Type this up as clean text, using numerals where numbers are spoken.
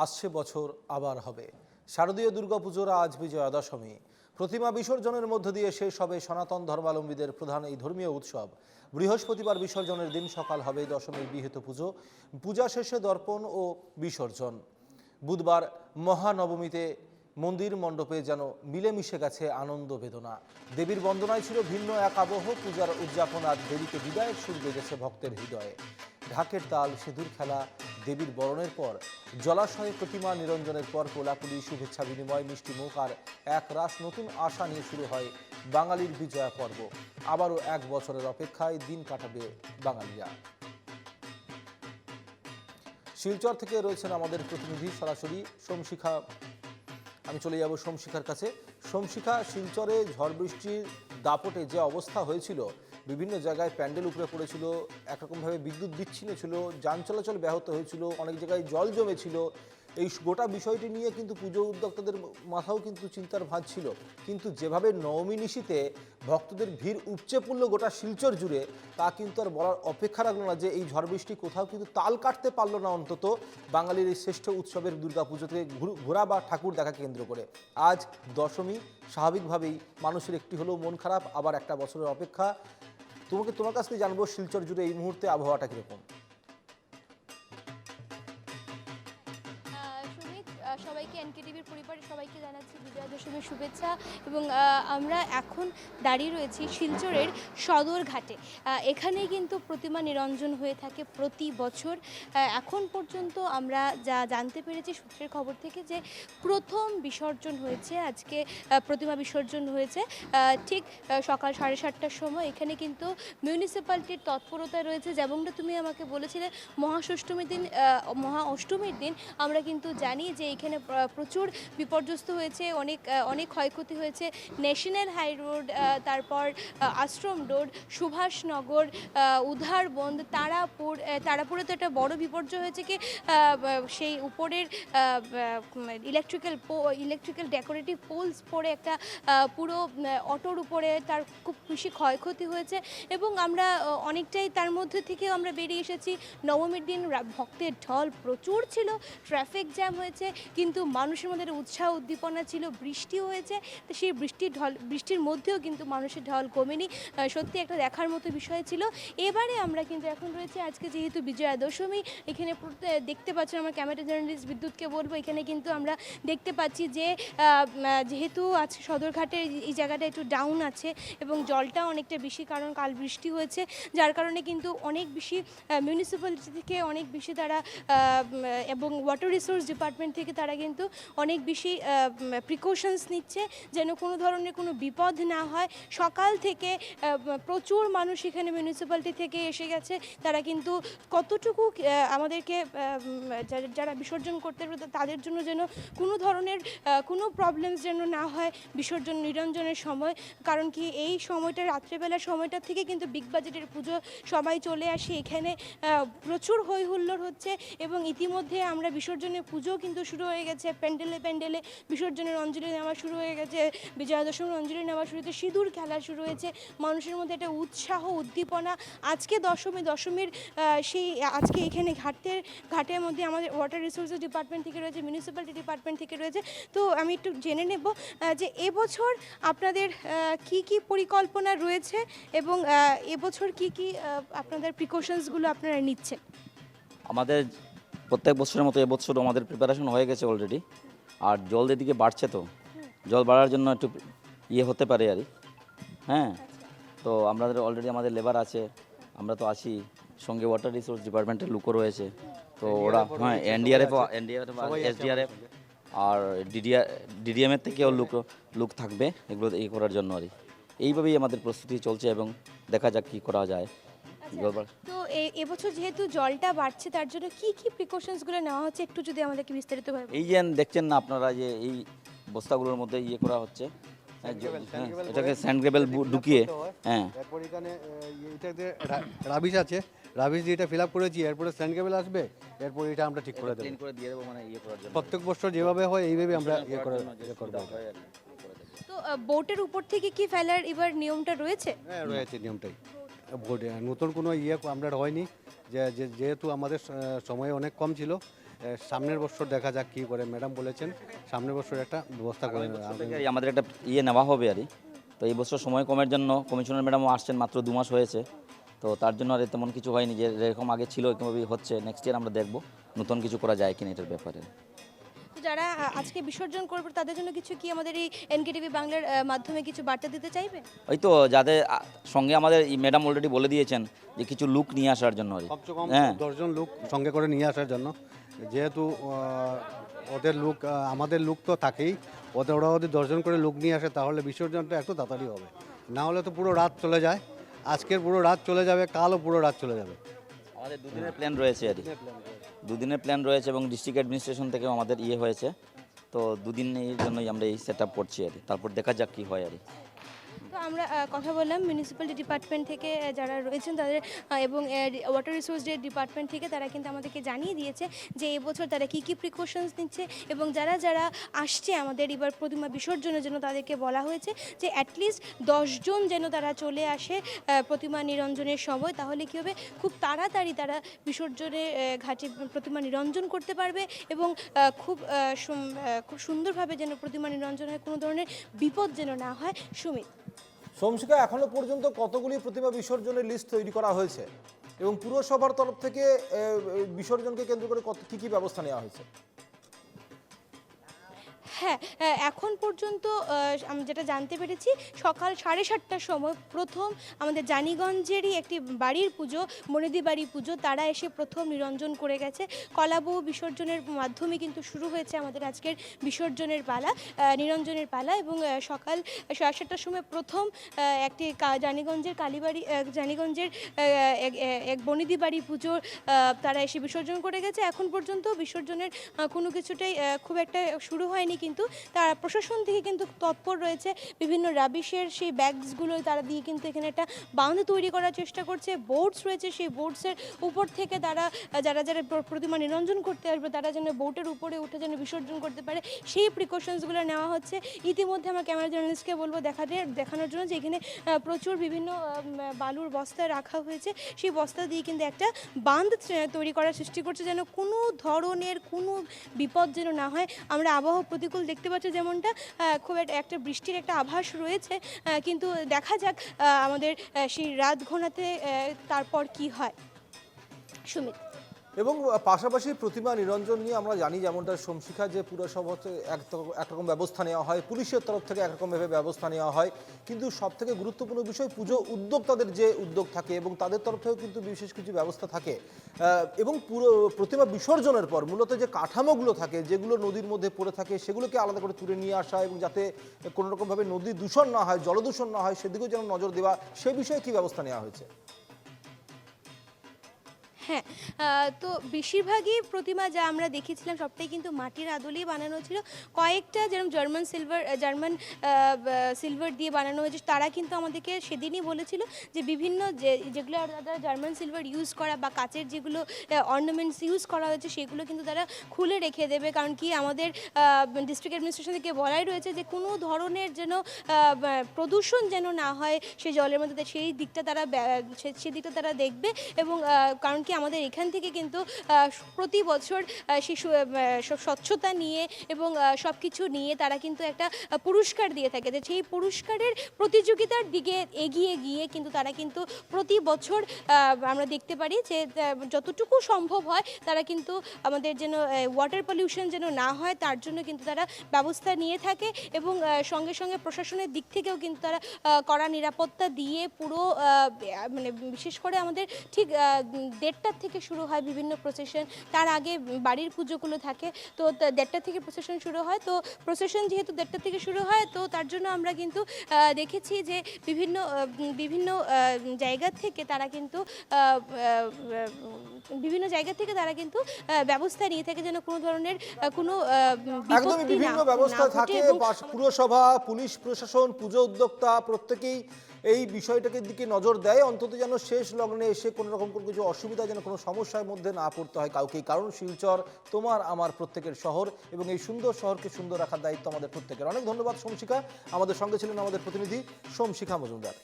আসছে বছর আবার হবে। শারদীয় দুর্গাপুজোর আজ বিজয়া দশমী। প্রতিমা বিসর্জনের মধ্য দিয়ে শেষ হবে সনাতন ধর্মাবলম্বীদের প্রধান এই ধর্মীয় উৎসব। বৃহস্পতিবার বিসর্জনের দিন সকাল হবে দশমীর বিহিত পুজো। পূজা শেষে দর্পণ ও বিসর্জন। বুধবার মহানবমীতে মন্দির মণ্ডপে যেন মিলেমিশে গেছে আনন্দ বেদনা। দেবীর বন্দনায় ছিল ভিন্ন এক আবহ। পূজার উদযাপন আর দেবীকে বিদায়ের সুর বেজেছে ভক্তের হৃদয়ে। ঢাকের তাল, সিঁদুর খেলা, দেবীর বরণের পর জলাশয়ে প্রতিমা নিরঞ্জনের পর কোলাকুলি, শুভেচ্ছা বিনিময়, মিষ্টি মুখ আর এক রাস নতুন আশা নিয়ে শুরু হয় বাঙালির বিজয়া পর্ব। আবারও এক বছরের অপেক্ষায় দিন কাটাবে বাঙালিরা। শিলচর থেকে রয়েছেন আমাদের প্রতিনিধি সরাসরি সোমশিখা। আমি চলে যাব সোমশিখার কাছে। সোমশিখা, শিলচরে ঝড় বৃষ্টির দাপটে যে অবস্থা হয়েছিল, বিভিন্ন জায়গায় প্যান্ডেল উপরে পড়েছিল, একরকমভাবে বিদ্যুৎ বিচ্ছিন্ন ছিল, যান চলাচল ব্যাহত হয়েছিল, অনেক জায়গায় জল জমেছিল। এই গোটা বিষয়টি নিয়ে কিন্তু পুজো উদ্যোক্তাদের মাথাও কিন্তু চিন্তার ভাঁজ ছিল। কিন্তু যেভাবে নবমী নিশীতে ভক্তদের ভিড় উপচে পড়ল গোটা শিলচর জুড়ে, তা কিন্তু আর বলার অপেক্ষা রাখলো না যে এই ঝড় বৃষ্টি কোথাও কিন্তু তাল কাটতে পারলো না অন্তত বাঙালির এই শ্রেষ্ঠ উৎসবের দুর্গাপুজো থেকে ঘোরা বা ঠাকুর দেখাকে কেন্দ্র করে। আজ দশমী, স্বাভাবিকভাবেই মানুষের একটি হলেও মন খারাপ, আবার একটা বছরের অপেক্ষা। তোমার কাছ থেকে জানবো শিলচর জুড়ে এই মুহূর্তে আবহাওয়াটা কীরকম? সবাইকে এনকেটিভির পরিবারের সবাইকে জানাচ্ছি বিজয়া দশমীর শুভেচ্ছা। এবং আমরা এখন দাঁড়িয়ে রয়েছি শিলচরের সদর ঘাটে। এখানেই কিন্তু প্রতিমা নিরঞ্জন হয়ে থাকে প্রতি বছর। এখন পর্যন্ত আমরা যা জানতে পেরেছি সূত্রের খবর থেকে, যে প্রথম বিসর্জন হয়েছে আজকে। প্রতিমা বিসর্জন হয়েছে ঠিক সকাল 7:30টার সময়। এখানে কিন্তু মিউনিসিপ্যালিটির তৎপরতা রয়েছে। যেমনটা তুমি আমাকে বলেছিলে, মহা অষ্টমীর দিন আমরা কিন্তু জানি যে এখানে প্রচুর বিপর্যস্ত হয়েছে, অনেক ক্ষয়ক্ষতি হয়েছে। ন্যাশনাল হাই রোড, তারপর আশ্রম রোড, সুভাষনগর, উধারবন্দ, তারাপুরে তো একটা বড় বিপর্যয় হয়েছে। কি সেই উপরের ইলেকট্রিক্যাল ডেকোরেটিভ পোলস পড়ে একটা পুরো অটোর উপরে তার খুব বেশি ক্ষয়ক্ষতি হয়েছে। এবং আমরা অনেকটাই তার মধ্যে থেকে আমরা বেরিয়ে এসেছি। নবমীর দিন ভক্তের ঢল প্রচুর ছিল, ট্রাফিক জ্যাম হয়েছে, কিন্তু মানুষের মধ্যে উৎসাহ উদ্দীপনা ছিল। বৃষ্টি হয়েছে, তো সেই বৃষ্টির মধ্যেও কিন্তু মানুষের ঢল কমেনি। সত্যি একটা দেখার মতো বিষয় ছিল। এবারে আমরা কিন্তু এখন রয়েছে আজকে যেহেতু বিজয়া দশমী, এখানে দেখতে পাচ্ছি, আমার ক্যামেরা জার্নালিস্ট বিদ্যুৎকে বলবো, এখানে কিন্তু আমরা দেখতে পাচ্ছি যে যেহেতু আজকে সদরঘাটের এই জায়গাটা একটু ডাউন আছে এবং জলটা অনেকটা বেশি, কারণ কাল বৃষ্টি হয়েছে, যার কারণে কিন্তু অনেক বেশি মিউনিসিপ্যালিটি থেকে অনেক বেশি তারা এবং ওয়াটার রিসোর্স ডিপার্টমেন্ট থেকে তারা কিন্তু অনেক বেশি প্রিকশনস নিচ্ছে যেন কোনো ধরনের কোনো বিপদ না হয়। সকাল থেকে প্রচুর মানুষ এখানে মিউনিসিপ্যালিটি থেকে এসে গেছে। তারা কিন্তু কতটুকু আমাদেরকে যারা বিসর্জন করতে পারে তাদের জন্য যেন কোনো ধরনের কোনো প্রবলেমস যেন না হয় বিসর্জন নিরঞ্জনের সময়। কারণ কি এই সময়টা, রাত্রেবেলার সময়টা থেকে কিন্তু বিগ বাজেটের পুজো সবাই চলে আসে এখানে। প্রচুর হই হুল্লোড় হচ্ছে এবং ইতিমধ্যে আমরা বিসর্জনের পুজো কিন্তু শুরু হয়ে গেছে। প্যান্ডেলে বিসর্জনের অঞ্জলি নেওয়া শুরু হয়ে গেছে, বিজয়া দশমীর অঞ্জলি নেওয়া শুরু হয়েছে, সিঁদুর খেলা শুরু হয়েছে। মানুষের মধ্যে একটা উৎসাহ উদ্দীপনা। আজকে দশমীর সেই আজকে এখানে ঘাটের মধ্যে আমাদের ওয়াটার রিসোর্সেস ডিপার্টমেন্ট থেকে রয়েছে, মিউনিসিপ্যালিটি ডিপার্টমেন্ট থেকে রয়েছে। তো আমি একটু জেনে নেব যে এবছর আপনাদের কি পরিকল্পনা রয়েছে এবং এবছর কি আপনাদের প্রিকশনসগুলো আপনারা নিচ্ছেন। আমাদের প্রত্যেক বছরের মতো এবছরও আমাদের প্রিপারেশন হয়ে গেছে অলরেডি। আর জল এদিকে বাড়ছে, তো জল বাড়ার জন্য একটু হতে পারে আর হ্যাঁ। তো আমাদের অলরেডি আমাদের লেবার আছে, আমরা তো আছি, সঙ্গে ওয়াটার রিসোর্স ডিপার্টমেন্টের লোকও রয়েছে। তো ওরা এনডিআরএফ এসডিআরএফ আর ডিডিএমের থেকেও লোক থাকবে এগুলো করার জন্য আর এইভাবেই আমাদের প্রস্তুতি চলছে এবং দেখা যাক কী করা যায়। তো এবছর যেহেতু জলটা বাড়ছে, তার জন্য কি প্রিকশনসগুলো নেওয়া হচ্ছে একটু যদি আমাদেরকে বিস্তারিতভাবে। এই যে দেখছেন না আপনারা, যে এই বস্তাগুলোর মধ্যে করা হচ্ছে, এটাকে স্যান্ড গ্রেভেল ঢুকিয়ে, হ্যাঁ, এরপর এখানে এটাতে রাবিশ আছে, রাবিশ দিয়ে এটা ফিল আপ করেছি, এরপরে স্যান্ড গ্রেভেল আসবে, এরপর এটা আমরা ঠিক করে দেবো, করে দিয়ে দেবো, মানে করার জন্য প্রত্যেক বছর যেভাবে হয় এইভাবে আমরা করবো। তো বোটের উপর থেকে কি ফেলার এবার নিয়মটা রয়েছে? হ্যাঁ, রয়েছে নিয়মটাই। নতুন কোনো আমরা হয়নি, যেহেতু আমাদের সময় অনেক কম ছিল, সামনের বছর দেখা যাক কী করে। ম্যাডাম বলেছেন সামনের বছর একটা ব্যবস্থা করে নেবে। আমাদের একটা নেওয়া হবে আর তো এই বছর সময় কমের জন্য কমিশনার ম্যাডামও আসছেন, মাত্র 2 মাস হয়েছে, তো তার জন্য আর তেমন কিছু হয়নি, যে যেরকম আগে ছিল এরকমভাবেই হচ্ছে। নেক্সট ইয়ার আমরা দেখব নতুন কিছু করা যায় কিনা এটার ব্যাপারে। তো যারা আজকে বিসর্জন করবে তাদের জন্য কিছু কি আমাদের এই এনকেটিভি বাংলার মাধ্যমে কিছু বার্তা দিতে চাইবে? ওই তো যাদের সঙ্গে আমাদের ম্যাডাম অলরেডি বলে দিয়েছেন যে কিছু লুক নিয়ে আসার জন্য আর কমসে কম হ্যাঁ 10 জন লোক সঙ্গে করে নিয়ে আসার জন্য, যেহেতু ওদের লোক আমাদের লোক তো থাকেই, ওরা ওদের 10 জন করে লোক নিয়ে আসে, তাহলে বিসর্জনটা একটু তাড়াতাড়ি হবে। না হলে তো পুরো রাত চলে যায়, আজকের পুরো রাত চলে যাবে, কালও পুরো রাত চলে যাবে। আমাদের 2 দিনের প্ল্যান রয়েছে আর 2 দিনের প্ল্যান রয়েছে, এবং ডিস্ট্রিক্ট অ্যাডমিনিস্ট্রেশন থেকেও আমাদের হয়েছে, তো 2 দিনের জন্যই আমরা এই সেট আপ করছি আর তারপর দেখা যাক কী হয় আর তো আমরা কথা বললাম মিউনিসিপ্যালিটি ডিপার্টমেন্ট থেকে যারা রয়েছেন তাদের এবং ওয়াটার রিসোর্স ডিপার্টমেন্ট থেকে, তারা কিন্তু আমাদেরকে জানিয়ে দিয়েছে যে এবছর তারা কী কী প্রিকশনস নিচ্ছে, এবং যারা যারা আসছে আমাদের এবার প্রতিমা বিসর্জনের জন্য তাদেরকে বলা হয়েছে যে অ্যাটলিস্ট 10 জন যেন তারা চলে আসে প্রতিমা নিরঞ্জনের সময়, তাহলে কী হবে খুব তাড়াতাড়ি তারা বিসর্জনের ঘাটে প্রতিমা নিরঞ্জন করতে পারবে, এবং খুব সুন্দরভাবে যেন প্রতিমা নিরঞ্জন হয়, কোনো ধরনের বিপদ যেন না হয়। সুমিত, সোমশিখা, এখনো পর্যন্ত কতগুলি প্রতিমা বিসর্জনের লিস্ট তৈরি করা হয়েছে এবং পুরসভার তরফ থেকে বিসর্জনকে কেন্দ্র করে কী কী ব্যবস্থা নেওয়া হয়েছে? হ্যাঁ, এখন পর্যন্ত আমি যেটা জানতে পেরেছি, সকাল 7:30টার সময় প্রথম আমাদের জানিগঞ্জেরই একটি বাড়ির পুজো, মনিদি বাড়ি পুজো, তারা এসে প্রথম নিরঞ্জন করে গেছে। কলাবউ বিসর্জনের মাধ্যমে কিন্তু শুরু হয়েছে আমাদের আজকের বিসর্জনের পালা, নিরঞ্জনের পালা, এবং সকাল 7:30টার সময় প্রথম একটি জানিগঞ্জের কালীবাড়ি, জানিগঞ্জের এক বনিদি বাড়ি পুজোর তারা এসে বিসর্জন করে গেছে। এখন পর্যন্ত বিসর্জনের কোনো কিছুটাই খুব একটা শুরু হয়নি, কিন্তু তারা প্রশাসন থেকে কিন্তু তৎপর রয়েছে। বিভিন্ন রাবিশের সেই ব্যাগসগুলো তারা দিয়ে কিন্তু এখানে একটা বাঁধ তৈরি করার চেষ্টা করছে। বোটস রয়েছে, সেই বোটসের উপর থেকে তারা যারা যারা প্রতিমা নিরঞ্জন করতে আসবে তারা যেন বোটের উপরে উঠে যেন বিসর্জন করতে পারে, সেই প্রিকশনসগুলো নেওয়া হচ্ছে। ইতিমধ্যে আমার ক্যামেরা জার্নালিস্টকে বলবো দেখানোর জন্য যে এখানে প্রচুর বিভিন্ন বালুর বস্তা রাখা হয়েছে, সেই বস্তা দিয়ে কিন্তু একটা বাঁধ তৈরি করার সৃষ্টি করছে, যেন কোনো ধরনের কোনো বিপদ যেন না হয়। আমরা আবহাওয়া প্রতিকূল দেখতে পাচ্ছি, যেমনটা খুব একটা বৃষ্টির একটা আভাস রয়েছে, কিন্তু দেখা যাক আমাদের সেই রাত ঘনাতে তারপর কি হয়। সুমিত, এবং পাশাপাশি প্রতিমা নিরঞ্জন নিয়ে আমরা জানি যেমনটা সোমশিখা, যে পুরসভা হচ্ছে একরকম ব্যবস্থা নেওয়া হয়, পুলিশের তরফ থেকে একরকমভাবে ব্যবস্থা নেওয়া হয়, কিন্তু সবথেকে গুরুত্বপূর্ণ বিষয় পুজো উদ্যোক্তাদের যে উদ্যোগ থাকে এবং তাদের তরফ থেকেও কিন্তু বিশেষ কিছু ব্যবস্থা থাকে, এবং পুরো প্রতিমা বিসর্জনের পর মূলত যে কাঠামোগুলো থাকে যেগুলো নদীর মধ্যে পড়ে থাকে সেগুলোকে আলাদা করে তুলে নিয়ে আসা, এবং যাতে কোনো রকমভাবে নদী দূষণ না হয়, জলদূষণ না হয়, সেদিকেও যেন নজর দেওয়া, সে বিষয়ে কী ব্যবস্থা নেওয়া হয়েছে? হ্যাঁ, তো বেশিরভাগই প্রতিমা যা আমরা দেখেছিলাম সবটাই কিন্তু মাটির আদলেই বানানো ছিল। কয়েকটা যেরকম জার্মান সিলভার দিয়ে বানানো হয়েছে, তারা কিন্তু আমাদেরকে সেদিনই বলেছিল যে বিভিন্ন যেগুলো তারা জার্মান সিলভার ইউজ করা বা কাচের যেগুলো অর্নামেন্টস ইউজ করা হয়েছে সেগুলো কিন্তু তারা খুলে রেখে দেবে, কারণ কি আমাদের ডিস্ট্রিক্ট অ্যাডমিনিস্ট্রেশন থেকে বলাই রয়েছে যে কোনো ধরনের যেন প্রদূষণ যেন না হয় সেই জলের মধ্যে, সেই দিকটা তারা দেখবে। এবং কারণ কি আমাদের এখান থেকে কিন্তু প্রতি বছর শিশু স্বচ্ছতা নিয়ে এবং সব কিছু নিয়ে তারা কিন্তু একটা পুরস্কার দিয়ে থাকে, যে সেই পুরস্কারের প্রতিযোগিতার দিকে এগিয়ে গিয়ে কিন্তু তারা কিন্তু প্রতি বছর আমরা দেখতে পারি যে যতটুকু সম্ভব হয় তারা কিন্তু আমাদের যেন ওয়াটার পলিউশন যেন না হয় তার জন্য কিন্তু তারা ব্যবস্থা নিয়ে থাকে, এবং সঙ্গে সঙ্গে প্রশাসনের দিক থেকেও কিন্তু তারা কড়া নিরাপত্তা দিয়ে পুরো মানে বিশেষ করে আমাদের ঠিক 1:30 থেকে শুরু হয় বিভিন্ন প্রসেশন, তার আগে বাড়ির পুজোগুলো থাকে, তো 1:30 থেকে প্রসেশন শুরু হয়। তো প্রসেশন যেহেতু 1:30 থেকে শুরু হয়, তো তার জন্য আমরা কিন্তু দেখেছি যে বিভিন্ন জায়গা থেকে তারা কিন্তু ব্যবস্থা নিয়ে থাকে যেন কোনো ধরনের কোনো একদমই বিভিন্ন ব্যবস্থা থাকে। পুরসভা, পুলিশ প্রশাসন, পুজো উদ্যোক্তা প্রত্যেকেই এই বিষয়টাকে দিকে নজর দেয়, অন্তত যেন শেষ লগ্নে এসে কোনো রকম কোনো কিছু অসুবিধা যেন কোনো সমস্যার মধ্যে না পড়তে হয় কাউকেই, কারণ শিলচর তোমার আমার প্রত্যেকের শহর, এবং এই সুন্দর শহরকে সুন্দর রাখার দায়িত্ব আমাদের প্রত্যেকের। অনেক ধন্যবাদ সোমশিখা, আমাদের সঙ্গে ছিলেন আমাদের প্রতিনিধি সোমশিখা মজুমদার।